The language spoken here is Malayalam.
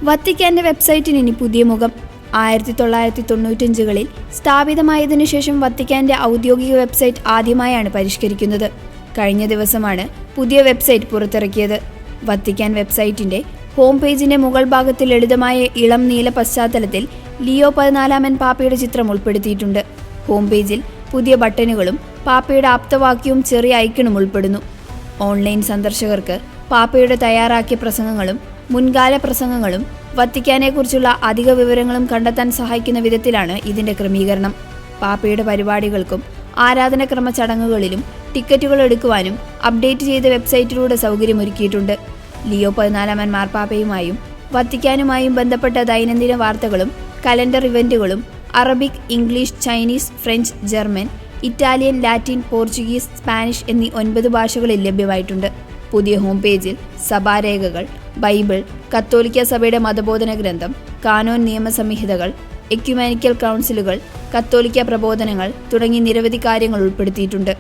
വത്തിക്കാന്റെ വെബ്സൈറ്റിന് ഇനി പുതിയ മുഖം. 1995കളിൽ സ്ഥാപിതമായതിനു ശേഷം വത്തിക്കാന്റെ ഔദ്യോഗിക വെബ്സൈറ്റ് ആദ്യമായാണ് പരിഷ്കരിക്കുന്നത്. കഴിഞ്ഞ ദിവസമാണ് പുതിയ വെബ്സൈറ്റ് പുറത്തിറക്കിയത്. വത്തിക്കാൻ വെബ്സൈറ്റിന്റെ ഹോം പേജിന്റെ മുകൾ ഭാഗത്ത് ലളിതമായ ഇളം നീല പശ്ചാത്തലത്തിൽ ലിയോ 14 പാപ്പയുടെ ചിത്രം ഉൾപ്പെടുത്തിയിട്ടുണ്ട്. ഹോം പേജിൽ പുതിയ ബട്ടണുകളും പാപ്പയുടെ ആപ്തവാക്യവും ചെറിയ ഐക്കണും ഉൾപ്പെടുന്നു. ഓൺലൈൻ സന്ദർശകർക്ക് പാപ്പയുടെ തയ്യാറാക്കിയ പ്രസംഗങ്ങളും മുൻകാല പ്രസംഗങ്ങളും വത്തിക്കാനെക്കുറിച്ചുള്ള അധിക വിവരങ്ങളും കണ്ടെത്താൻ സഹായിക്കുന്ന വിധത്തിലാണ് ഇതിന്റെ ക്രമീകരണം. പാപ്പയുടെ പരിപാടികൾക്കും ആരാധനക്രമ ചടങ്ങുകളിലും ടിക്കറ്റുകൾ എടുക്കുവാനും അപ്ഡേറ്റ് ചെയ്ത വെബ്സൈറ്റിലൂടെ സൗകര്യമൊരുക്കിയിട്ടുണ്ട്. ലിയോ 14 മാർപ്പാപ്പയുമായും വത്തിക്കാനുമായും ബന്ധപ്പെട്ട ദൈനംദിന വാർത്തകളും കലണ്ടർ ഇവന്റുകളും Arabic, English, Chinese, French, German, Italian, Latin, Portuguese, Spanish എന്നീ 9 ഭാഷകളിൽ ലഭ്യമായിട്ടുണ്ട്. പുതിയ ഹോം പേജിൽ സഭാരേഖകൾ, ബൈബിൾ, കത്തോലിക്ക സഭയുടെ മതബോധന ഗ്രന്ഥം, കാനോൻ നിയമസംഹിതകൾ, എക്യുമെനിക്കൽ കൗൺസിലുകൾ, കത്തോലിക്ക പ്രബോധനങ്ങൾ തുടങ്ങി നിരവധി കാര്യങ്ങൾ ഉൾപ്പെടുത്തിയിട്ടുണ്ട്.